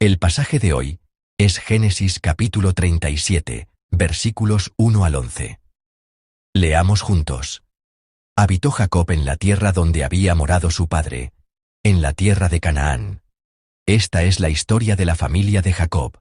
El pasaje de hoy es Génesis capítulo 37, versículos 1 al 11. Leamos juntos. Habitó Jacob en la tierra donde había morado su padre, en la tierra de Canaán. Esta es la historia de la familia de Jacob.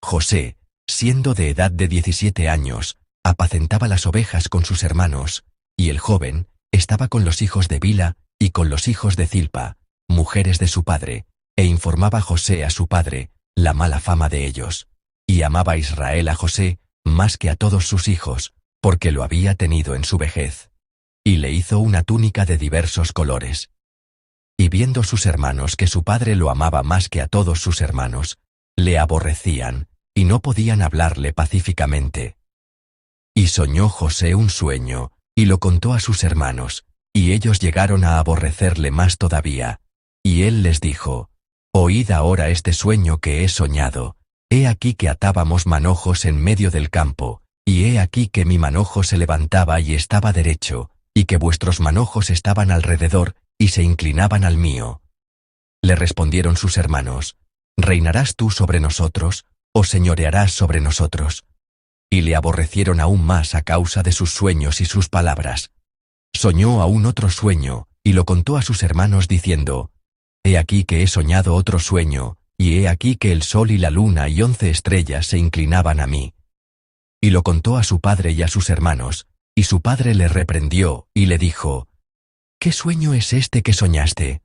José, siendo de edad de 17 años, apacentaba las ovejas con sus hermanos, y el joven estaba con los hijos de Bila y con los hijos de Zilpa, mujeres de su padre, e informaba José a su padre la mala fama de ellos. Y amaba Israel a José más que a todos sus hijos, porque lo había tenido en su vejez. Y le hizo una túnica de diversos colores. Y viendo sus hermanos que su padre lo amaba más que a todos sus hermanos, le aborrecían, y no podían hablarle pacíficamente. Y soñó José un sueño, y lo contó a sus hermanos, y ellos llegaron a aborrecerle más todavía. Y él les dijo: Oíd ahora este sueño que he soñado. He aquí que atábamos manojos en medio del campo, y he aquí que mi manojo se levantaba y estaba derecho, y que vuestros manojos estaban alrededor, y se inclinaban al mío. Le respondieron sus hermanos: ¿Reinarás tú sobre nosotros, o señorearás sobre nosotros? Y le aborrecieron aún más a causa de sus sueños y sus palabras. Soñó aún otro sueño, y lo contó a sus hermanos diciendo: He aquí que he soñado otro sueño, y he aquí que el sol y la luna y 11 estrellas se inclinaban a mí. Y lo contó a su padre y a sus hermanos, y su padre le reprendió, y le dijo: ¿Qué sueño es este que soñaste?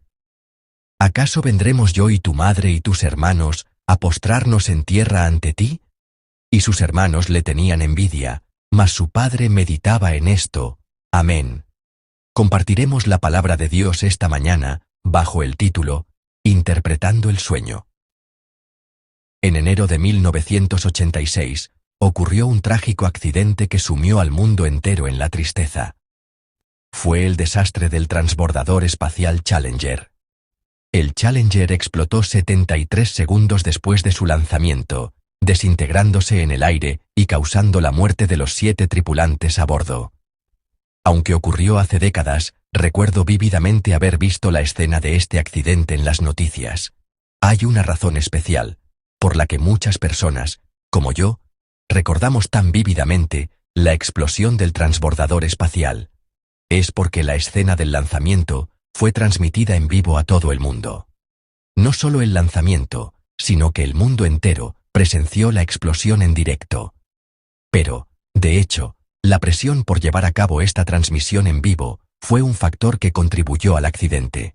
¿Acaso vendremos yo y tu madre y tus hermanos a postrarnos en tierra ante ti? Y sus hermanos le tenían envidia, mas su padre meditaba en esto. Amén. Compartiremos la palabra de Dios esta mañana, bajo el título, Interpretando el sueño. En enero de 1986, ocurrió un trágico accidente que sumió al mundo entero en la tristeza. Fue el desastre del transbordador espacial Challenger. El Challenger explotó 73 segundos después de su lanzamiento, desintegrándose en el aire y causando la muerte de los 7 tripulantes a bordo. Aunque ocurrió hace décadas, recuerdo vívidamente haber visto la escena de este accidente en las noticias. Hay una razón especial, por la que muchas personas, como yo, recordamos tan vívidamente la explosión del transbordador espacial. Es porque la escena del lanzamiento fue transmitida en vivo a todo el mundo. No solo el lanzamiento, sino que el mundo entero presenció la explosión en directo. Pero, de hecho, la presión por llevar a cabo esta transmisión en vivo fue un factor que contribuyó al accidente.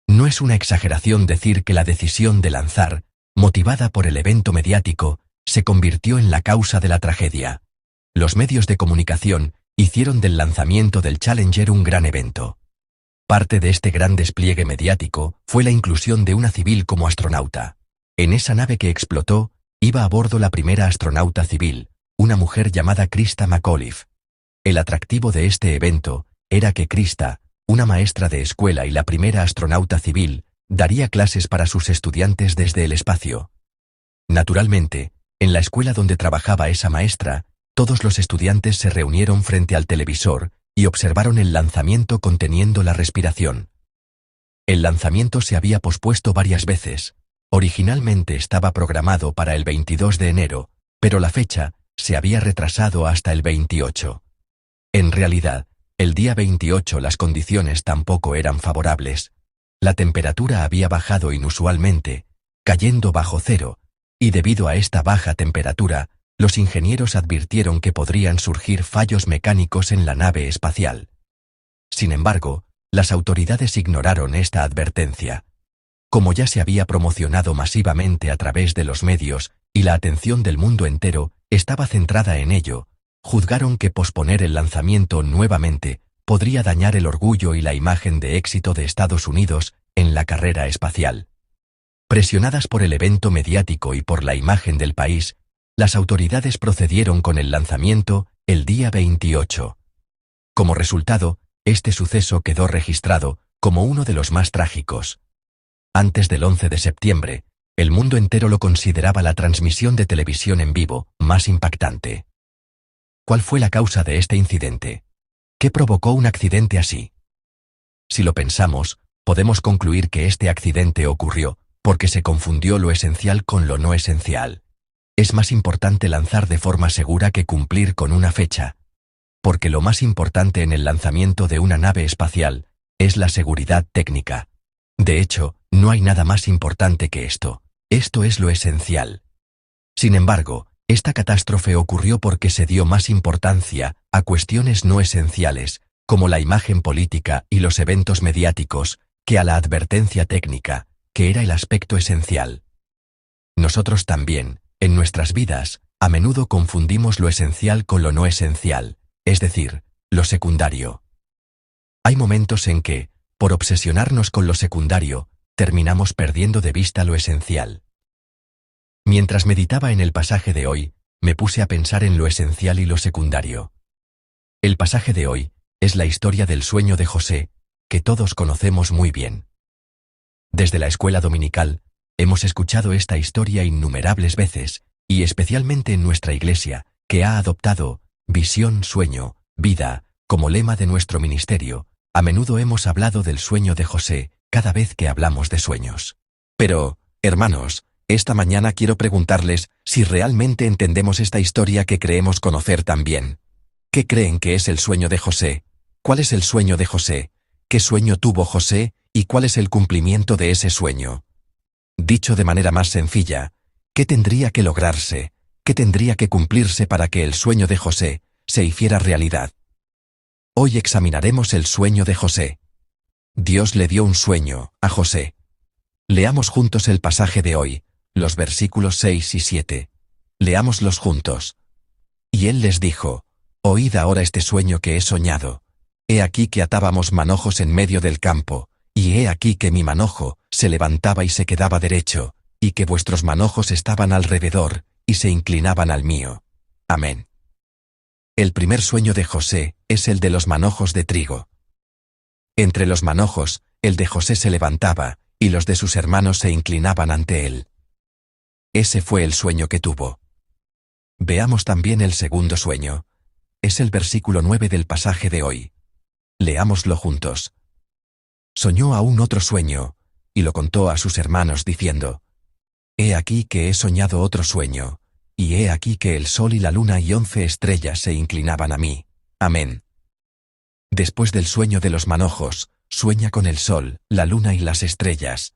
No es una exageración decir que la decisión de lanzar, motivada por el evento mediático, se convirtió en la causa de la tragedia. Los medios de comunicación hicieron del lanzamiento del Challenger un gran evento. Parte de este gran despliegue mediático fue la inclusión de una civil como astronauta. En esa nave que explotó, iba a bordo la primera astronauta civil, una mujer llamada Krista McAuliffe. El atractivo de este evento era que Krista, una maestra de escuela y la primera astronauta civil, daría clases para sus estudiantes desde el espacio. Naturalmente, en la escuela donde trabajaba esa maestra, todos los estudiantes se reunieron frente al televisor y observaron el lanzamiento conteniendo la respiración. El lanzamiento se había pospuesto varias veces. Originalmente estaba programado para el 22 de enero, pero la fecha se había retrasado hasta el 28. En realidad, el día 28 las condiciones tampoco eran favorables. La temperatura había bajado inusualmente, cayendo bajo cero, y debido a esta baja temperatura, los ingenieros advirtieron que podrían surgir fallos mecánicos en la nave espacial. Sin embargo, las autoridades ignoraron esta advertencia. Como ya se había promocionado masivamente a través de los medios y la atención del mundo entero estaba centrada en ello, juzgaron que posponer el lanzamiento nuevamente podría dañar el orgullo y la imagen de éxito de Estados Unidos en la carrera espacial. Presionadas por el evento mediático y por la imagen del país, las autoridades procedieron con el lanzamiento el día 28. Como resultado, este suceso quedó registrado como uno de los más trágicos. Antes del 11 de septiembre, el mundo entero lo consideraba la transmisión de televisión en vivo más impactante. ¿Cuál fue la causa de este incidente? ¿Qué provocó un accidente así? Si lo pensamos, podemos concluir que este accidente ocurrió porque se confundió lo esencial con lo no esencial. Es más importante lanzar de forma segura que cumplir con una fecha, porque lo más importante en el lanzamiento de una nave espacial es la seguridad técnica. De hecho, no hay nada más importante que esto. Esto es lo esencial. Sin embargo, esta catástrofe ocurrió porque se dio más importancia a cuestiones no esenciales, como la imagen política y los eventos mediáticos, que a la advertencia técnica, que era el aspecto esencial. Nosotros también, en nuestras vidas, a menudo confundimos lo esencial con lo no esencial, es decir, lo secundario. Hay momentos en que, por obsesionarnos con lo secundario, terminamos perdiendo de vista lo esencial. Mientras meditaba en el pasaje de hoy, me puse a pensar en lo esencial y lo secundario. El pasaje de hoy es la historia del sueño de José, que todos conocemos muy bien. Desde la escuela dominical, hemos escuchado esta historia innumerables veces, y especialmente en nuestra iglesia, que ha adoptado visión, sueño, vida, como lema de nuestro ministerio. A menudo hemos hablado del sueño de José, cada vez que hablamos de sueños. Pero, hermanos, esta mañana quiero preguntarles si realmente entendemos esta historia que creemos conocer tan bien. ¿Qué creen que es el sueño de José? ¿Cuál es el sueño de José? ¿Qué sueño tuvo José y cuál es el cumplimiento de ese sueño? Dicho de manera más sencilla, ¿qué tendría que lograrse? ¿Qué tendría que cumplirse para que el sueño de José se hiciera realidad? Hoy examinaremos el sueño de José. Dios le dio un sueño a José. Leamos juntos el pasaje de hoy, los versículos 6 y 7. Leámoslos juntos. Y él les dijo: Oíd ahora este sueño que he soñado. He aquí que atábamos manojos en medio del campo, y he aquí que mi manojo se levantaba y se quedaba derecho, y que vuestros manojos estaban alrededor, y se inclinaban al mío. Amén. El primer sueño de José es el de los manojos de trigo. Entre los manojos, el de José se levantaba, y los de sus hermanos se inclinaban ante él. Ese fue el sueño que tuvo. Veamos también el segundo sueño. Es el versículo 9 del pasaje de hoy. Leámoslo juntos. Soñó aún otro sueño, y lo contó a sus hermanos diciendo: He aquí que he soñado otro sueño, y he aquí que el sol y la luna y 11 estrellas se inclinaban a mí. Amén. Después del sueño de los manojos, sueña con el sol, la luna y las estrellas.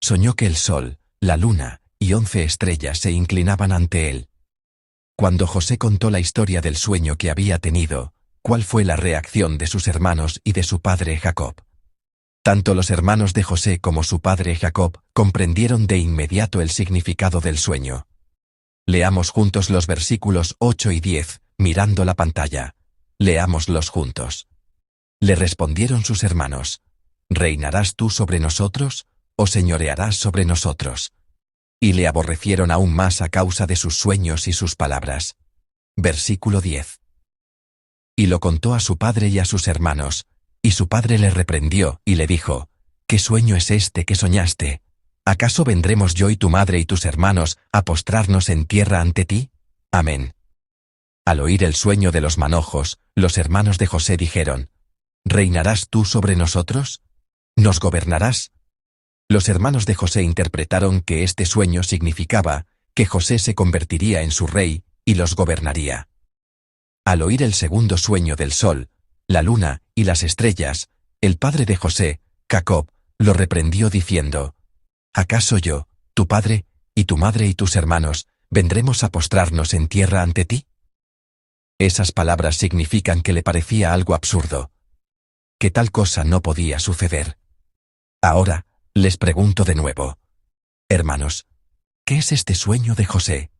Soñó que el sol, la luna y 11 estrellas se inclinaban ante él. Cuando José contó la historia del sueño que había tenido, ¿cuál fue la reacción de sus hermanos y de su padre Jacob? Tanto los hermanos de José como su padre Jacob comprendieron de inmediato el significado del sueño. Leamos juntos los versículos 8 y 10, mirando la pantalla. Leámoslos juntos. Le respondieron sus hermanos: ¿Reinarás tú sobre nosotros, o señorearás sobre nosotros? Y le aborrecieron aún más a causa de sus sueños y sus palabras. Versículo 10. Y lo contó a su padre y a sus hermanos, y su padre le reprendió y le dijo: ¿Qué sueño es este que soñaste? ¿Acaso vendremos yo y tu madre y tus hermanos a postrarnos en tierra ante ti? Amén. Al oír el sueño de los manojos, los hermanos de José dijeron: ¿Reinarás tú sobre nosotros? ¿Nos gobernarás? Los hermanos de José interpretaron que este sueño significaba que José se convertiría en su rey y los gobernaría. Al oír el segundo sueño del sol, la luna y las estrellas, el padre de José, Jacob, lo reprendió diciendo: ¿Acaso yo, tu padre, y tu madre y tus hermanos, vendremos a postrarnos en tierra ante ti? Esas palabras significan que le parecía algo absurdo, que tal cosa no podía suceder. Ahora, les pregunto de nuevo. Hermanos, ¿qué es este sueño de José?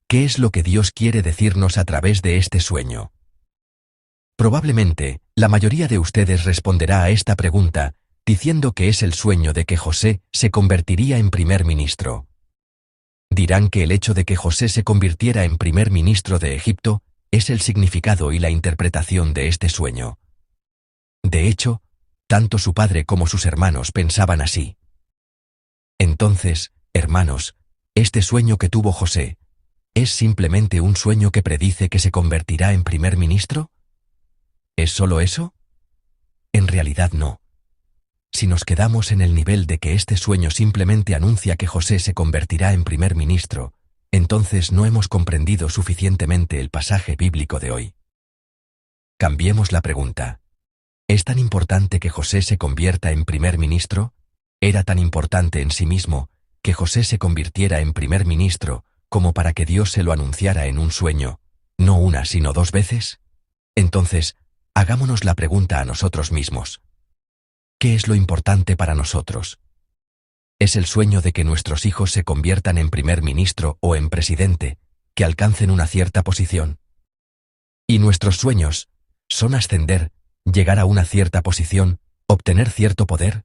¿Qué es lo que Dios quiere decirnos a través de este sueño? Probablemente, la mayoría de ustedes responderá a esta pregunta diciendo que es el sueño de que José se convertiría en primer ministro. Dirán que el hecho de que José se convirtiera en primer ministro de Egipto es el significado y la interpretación de este sueño. De hecho, tanto su padre como sus hermanos pensaban así. Entonces, hermanos, este sueño que tuvo José, ¿es simplemente un sueño que predice que se convertirá en primer ministro? ¿Es solo eso? En realidad no. Si nos quedamos en el nivel de que este sueño simplemente anuncia que José se convertirá en primer ministro, entonces no hemos comprendido suficientemente el pasaje bíblico de hoy. Cambiemos la pregunta. ¿Es tan importante que José se convierta en primer ministro? ¿Era tan importante en sí mismo que José se convirtiera en primer ministro como para que Dios se lo anunciara en un sueño, no una sino 2 veces? Entonces, hagámonos la pregunta a nosotros mismos. ¿Qué es lo importante para nosotros? ¿Es el sueño de que nuestros hijos se conviertan en primer ministro o en presidente, que alcancen una cierta posición? ¿Y nuestros sueños son ascender, llegar a una cierta posición, obtener cierto poder?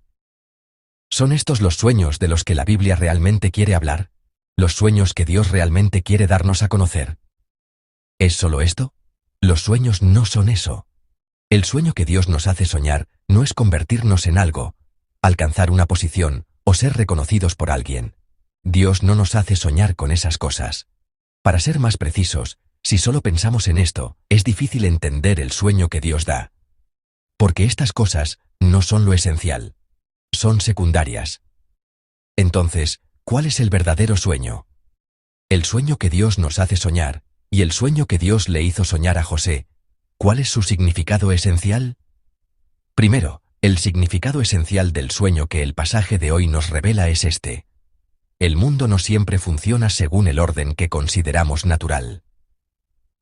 ¿Son estos los sueños de los que la Biblia realmente quiere hablar? ¿Los sueños que Dios realmente quiere darnos a conocer? ¿Es solo esto? Los sueños no son eso. El sueño que Dios nos hace soñar no es convertirnos en algo, alcanzar una posición o ser reconocidos por alguien. Dios no nos hace soñar con esas cosas. Para ser más precisos, si solo pensamos en esto, es difícil entender el sueño que Dios da. Porque estas cosas no son lo esencial. Son secundarias. Entonces, ¿cuál es el verdadero sueño? El sueño que Dios nos hace soñar, y el sueño que Dios le hizo soñar a José, ¿cuál es su significado esencial? Primero, el significado esencial del sueño que el pasaje de hoy nos revela es este. El mundo no siempre funciona según el orden que consideramos natural.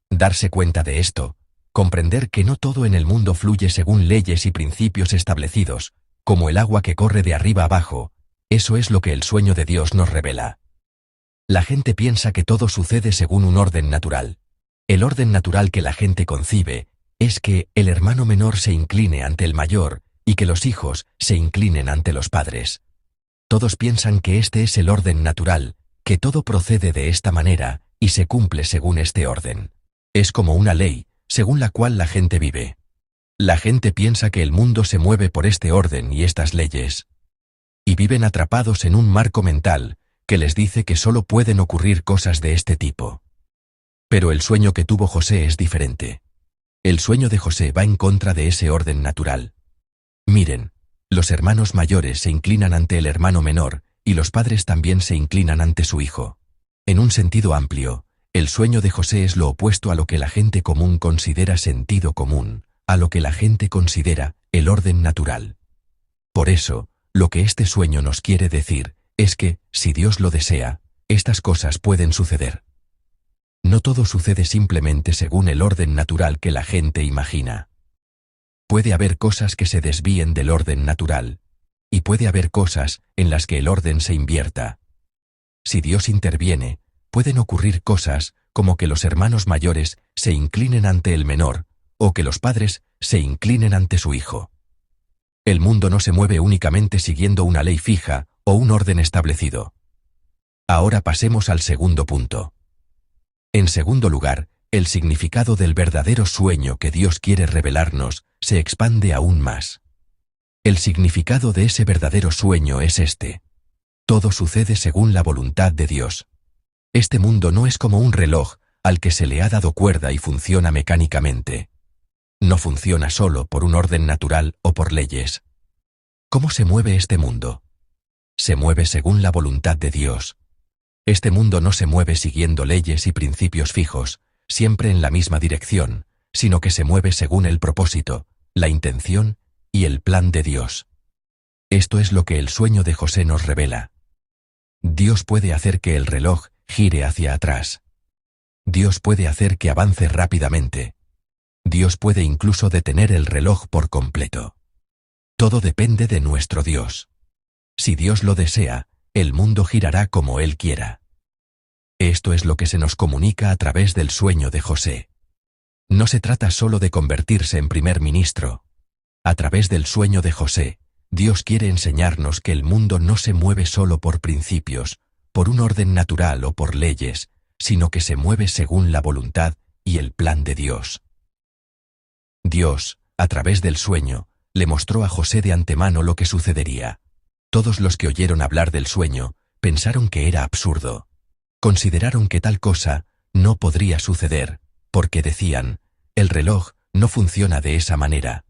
Darse cuenta de esto, comprender que no todo en el mundo fluye según leyes y principios establecidos, como el agua que corre de arriba abajo, eso es lo que el sueño de Dios nos revela. La gente piensa que todo sucede según un orden natural. El orden natural que la gente concibe es que el hermano menor se incline ante el mayor y que los hijos se inclinen ante los padres. Todos piensan que este es el orden natural, que todo procede de esta manera y se cumple según este orden. Es como una ley, según la cual la gente vive. La gente piensa que el mundo se mueve por este orden y estas leyes. Y viven atrapados en un marco mental que les dice que solo pueden ocurrir cosas de este tipo. Pero el sueño que tuvo José es diferente. El sueño de José va en contra de ese orden natural. Miren, los hermanos mayores se inclinan ante el hermano menor y los padres también se inclinan ante su hijo. En un sentido amplio, el sueño de José es lo opuesto a lo que la gente común considera sentido común, a lo que la gente considera el orden natural. Por eso, lo que este sueño nos quiere decir es que, si Dios lo desea, estas cosas pueden suceder. No todo sucede simplemente según el orden natural que la gente imagina. Puede haber cosas que se desvíen del orden natural, y puede haber cosas en las que el orden se invierta. Si Dios interviene, pueden ocurrir cosas como que los hermanos mayores se inclinen ante el menor, o que los padres se inclinen ante su hijo. El mundo no se mueve únicamente siguiendo una ley fija o un orden establecido. Ahora pasemos al segundo punto. En segundo lugar, el significado del verdadero sueño que Dios quiere revelarnos se expande aún más. El significado de ese verdadero sueño es este. Todo sucede según la voluntad de Dios. Este mundo no es como un reloj al que se le ha dado cuerda y funciona mecánicamente. No funciona solo por un orden natural o por leyes. ¿Cómo se mueve este mundo? Se mueve según la voluntad de Dios. Este mundo no se mueve siguiendo leyes y principios fijos, siempre en la misma dirección, sino que se mueve según el propósito, la intención y el plan de Dios. Esto es lo que el sueño de José nos revela. Dios puede hacer que el reloj gire hacia atrás. Dios puede hacer que avance rápidamente. Dios puede incluso detener el reloj por completo. Todo depende de nuestro Dios. Si Dios lo desea, el mundo girará como Él quiera. Esto es lo que se nos comunica a través del sueño de José. No se trata solo de convertirse en primer ministro. A través del sueño de José, Dios quiere enseñarnos que el mundo no se mueve solo por principios, por un orden natural o por leyes, sino que se mueve según la voluntad y el plan de Dios. Dios, a través del sueño, le mostró a José de antemano lo que sucedería. Todos los que oyeron hablar del sueño pensaron que era absurdo. Consideraron que tal cosa no podría suceder, porque decían, el reloj no funciona de esa manera.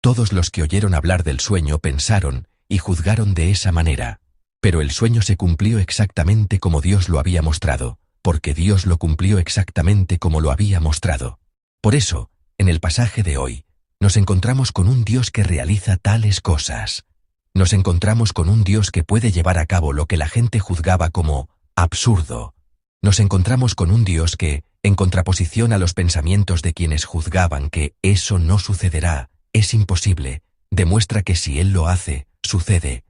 Todos los que oyeron hablar del sueño pensaron y juzgaron de esa manera. Pero el sueño se cumplió exactamente como Dios lo había mostrado, porque Dios lo cumplió exactamente como lo había mostrado. Por eso, en el pasaje de hoy, nos encontramos con un Dios que realiza tales cosas. Nos encontramos con un Dios que puede llevar a cabo lo que la gente juzgaba como absurdo. Nos encontramos con un Dios que, en contraposición a los pensamientos de quienes juzgaban que eso no sucederá, es imposible, demuestra que si Él lo hace, sucede.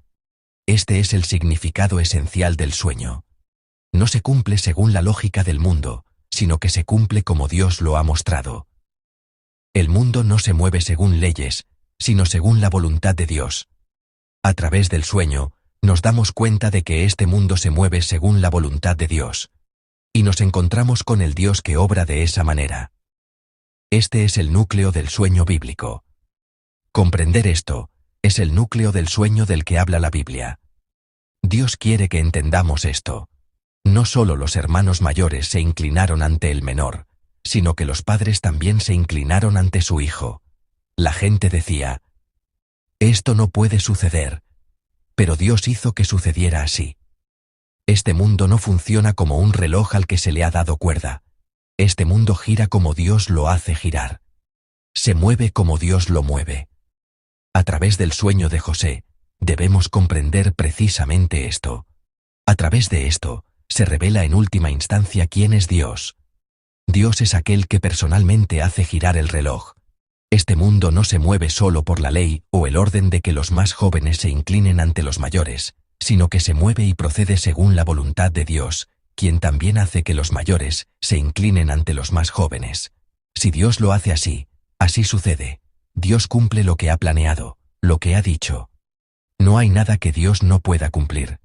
Este es el significado esencial del sueño. No se cumple según la lógica del mundo, sino que se cumple como Dios lo ha mostrado. El mundo no se mueve según leyes, sino según la voluntad de Dios. A través del sueño, nos damos cuenta de que este mundo se mueve según la voluntad de Dios. Y nos encontramos con el Dios que obra de esa manera. Este es el núcleo del sueño bíblico. Comprender esto es el núcleo del sueño del que habla la Biblia. Dios quiere que entendamos esto. No solo los hermanos mayores se inclinaron ante el menor, sino que los padres también se inclinaron ante su hijo. La gente decía: esto no puede suceder. Pero Dios hizo que sucediera así. Este mundo no funciona como un reloj al que se le ha dado cuerda. Este mundo gira como Dios lo hace girar. Se mueve como Dios lo mueve. A través del sueño de José, debemos comprender precisamente esto. A través de esto, se revela en última instancia quién es Dios. Dios es aquel que personalmente hace girar el reloj. Este mundo no se mueve solo por la ley o el orden de que los más jóvenes se inclinen ante los mayores, sino que se mueve y procede según la voluntad de Dios, quien también hace que los mayores se inclinen ante los más jóvenes. Si Dios lo hace así, así sucede. Dios cumple lo que ha planeado, lo que ha dicho. No hay nada que Dios no pueda cumplir.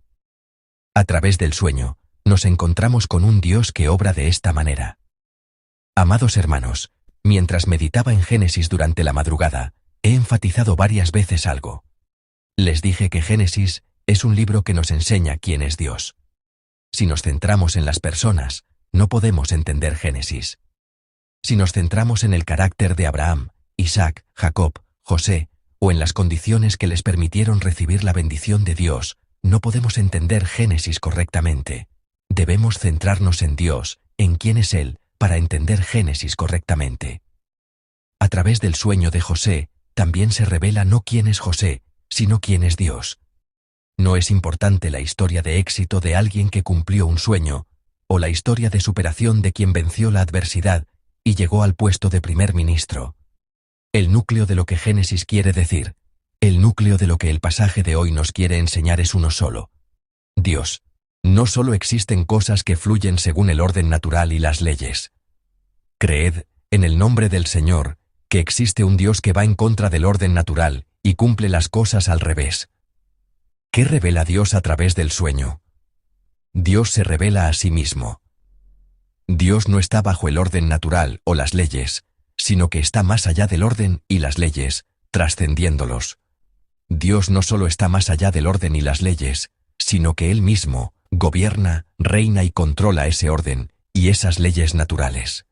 A través del sueño, nos encontramos con un Dios que obra de esta manera. Amados hermanos, mientras meditaba en Génesis durante la madrugada, he enfatizado varias veces algo. Les dije que Génesis es un libro que nos enseña quién es Dios. Si nos centramos en las personas, no podemos entender Génesis. Si nos centramos en el carácter de Abraham, Isaac, Jacob, José, o en las condiciones que les permitieron recibir la bendición de Dios, no podemos entender Génesis correctamente. Debemos centrarnos en Dios, en quién es Él, para entender Génesis correctamente. A través del sueño de José, también se revela no quién es José, sino quién es Dios. No es importante la historia de éxito de alguien que cumplió un sueño, o la historia de superación de quien venció la adversidad y llegó al puesto de primer ministro. El núcleo de lo que Génesis quiere decir, el núcleo de lo que el pasaje de hoy nos quiere enseñar es uno solo: Dios. No solo existen cosas que fluyen según el orden natural y las leyes. Creed, en el nombre del Señor, que existe un Dios que va en contra del orden natural y cumple las cosas al revés. ¿Qué revela Dios a través del sueño? Dios se revela a sí mismo. Dios no está bajo el orden natural o las leyes, sino que está más allá del orden y las leyes, trascendiéndolos. Dios no solo está más allá del orden y las leyes, sino que Él mismo gobierna, reina y controla ese orden y esas leyes naturales.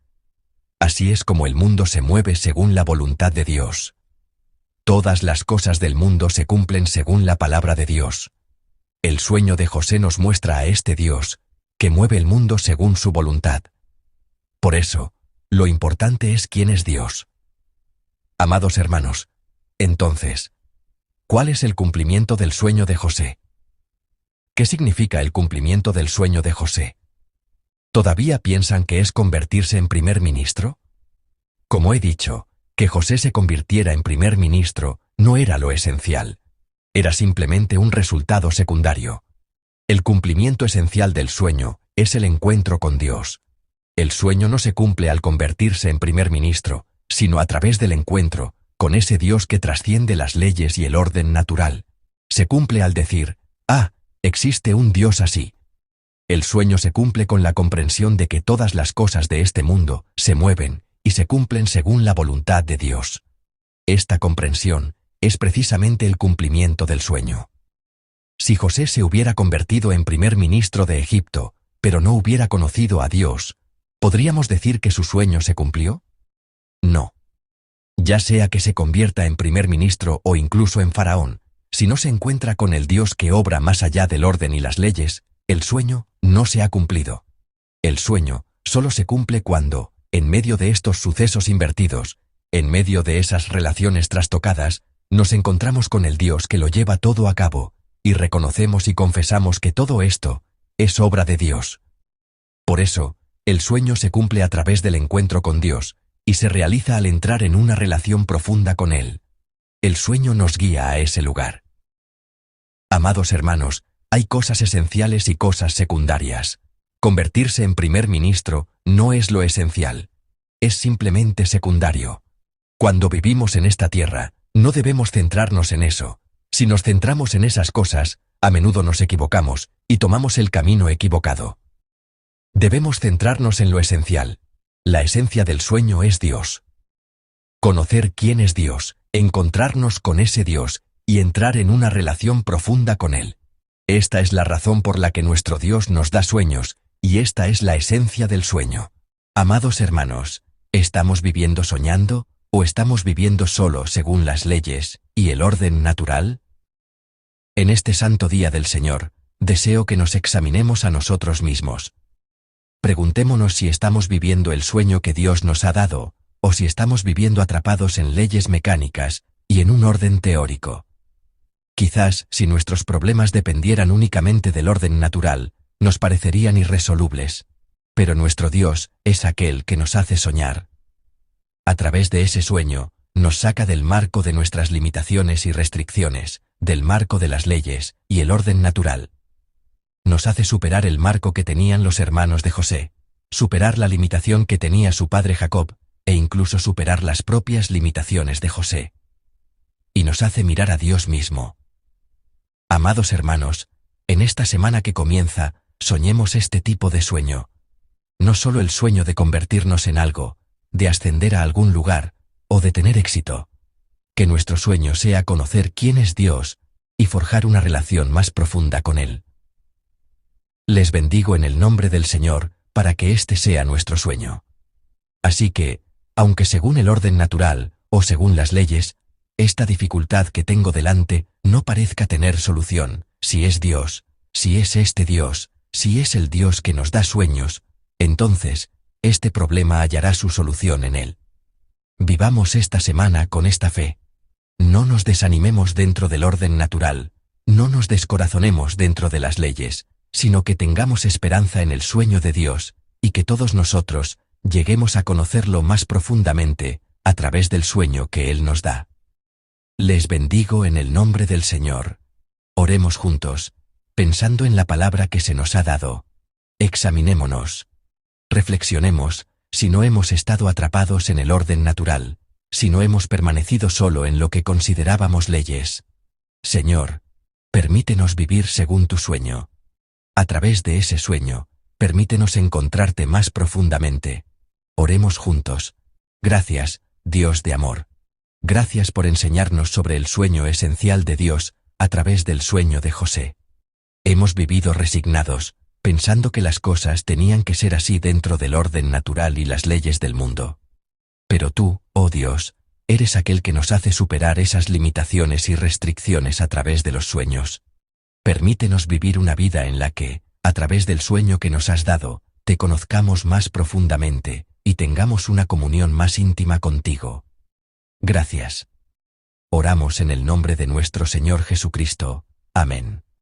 Así es como el mundo se mueve según la voluntad de Dios. Todas las cosas del mundo se cumplen según la palabra de Dios. El sueño de José nos muestra a este Dios, que mueve el mundo según su voluntad. Por eso, lo importante es quién es Dios. Amados hermanos, entonces, ¿cuál es el cumplimiento del sueño de José? ¿Qué significa el cumplimiento del sueño de José? ¿Todavía piensan que es convertirse en primer ministro? Como he dicho, que José se convirtiera en primer ministro no era lo esencial. Era simplemente un resultado secundario. El cumplimiento esencial del sueño es el encuentro con Dios. El sueño no se cumple al convertirse en primer ministro, sino a través del encuentro con ese Dios que trasciende las leyes y el orden natural. Se cumple al decir: «Ah, existe un Dios así». El sueño se cumple con la comprensión de que todas las cosas de este mundo se mueven y se cumplen según la voluntad de Dios. Esta comprensión es precisamente el cumplimiento del sueño. Si José se hubiera convertido en primer ministro de Egipto, pero no hubiera conocido a Dios, ¿podríamos decir que su sueño se cumplió? No. Ya sea que se convierta en primer ministro o incluso en faraón, Si no se encuentra con el Dios que obra más allá del orden y las leyes, el sueño no se ha cumplido. El sueño solo se cumple cuando, en medio de estos sucesos invertidos, en medio de esas relaciones trastocadas, nos encontramos con el Dios que lo lleva todo a cabo, y reconocemos y confesamos que todo esto es obra de Dios. Por eso, el sueño se cumple a través del encuentro con Dios, y se realiza al entrar en una relación profunda con Él. El sueño nos guía a ese lugar. Amados hermanos, hay cosas esenciales y cosas secundarias. Convertirse en primer ministro no es lo esencial, es simplemente secundario. Cuando vivimos en esta tierra, no debemos centrarnos en eso. Si nos centramos en esas cosas, a menudo nos equivocamos y tomamos el camino equivocado. Debemos centrarnos en lo esencial. La esencia del sueño es Dios. Conocer quién es Dios, encontrarnos con ese Dios y entrar en una relación profunda con Él. Esta es la razón por la que nuestro Dios nos da sueños, y esta es la esencia del sueño. Amados hermanos, ¿estamos viviendo soñando o estamos viviendo solo según las leyes y el orden natural? En este santo día del Señor, deseo que nos examinemos a nosotros mismos. Preguntémonos si estamos viviendo el sueño que Dios nos ha dado, o si estamos viviendo atrapados en leyes mecánicas y en un orden teórico. Quizás, si nuestros problemas dependieran únicamente del orden natural, nos parecerían irresolubles. Pero nuestro Dios es aquel que nos hace soñar. A través de ese sueño, nos saca del marco de nuestras limitaciones y restricciones, del marco de las leyes y el orden natural. Nos hace superar el marco que tenían los hermanos de José, superar la limitación que tenía su padre Jacob, e incluso superar las propias limitaciones de José. Y nos hace mirar a Dios mismo. Amados hermanos, en esta semana que comienza, soñemos este tipo de sueño. No solo el sueño de convertirnos en algo, de ascender a algún lugar, o de tener éxito. Que nuestro sueño sea conocer quién es Dios y forjar una relación más profunda con Él. Les bendigo en el nombre del Señor para que este sea nuestro sueño. Así que, aunque según el orden natural o según las leyes, esta dificultad que tengo delante no parezca tener solución, si es Dios, si es este Dios, si es el Dios que nos da sueños, entonces, este problema hallará su solución en Él. Vivamos esta semana con esta fe. No nos desanimemos dentro del orden natural, no nos descorazonemos dentro de las leyes, sino que tengamos esperanza en el sueño de Dios, y que todos nosotros lleguemos a conocerlo más profundamente, a través del sueño que Él nos da. Les bendigo en el nombre del Señor. Oremos juntos, pensando en la palabra que se nos ha dado. Examinémonos. Reflexionemos, si no hemos estado atrapados en el orden natural, si no hemos permanecido solo en lo que considerábamos leyes. Señor, permítenos vivir según tu sueño. A través de ese sueño, permítenos encontrarte más profundamente. Oremos juntos. Gracias, Dios de amor. Gracias por enseñarnos sobre el sueño esencial de Dios a través del sueño de José. Hemos vivido resignados, pensando que las cosas tenían que ser así dentro del orden natural y las leyes del mundo. Pero tú, oh Dios, eres aquel que nos hace superar esas limitaciones y restricciones a través de los sueños. Permítenos vivir una vida en la que, a través del sueño que nos has dado, te conozcamos más profundamente y tengamos una comunión más íntima contigo. Gracias. Oramos en el nombre de nuestro Señor Jesucristo. Amén.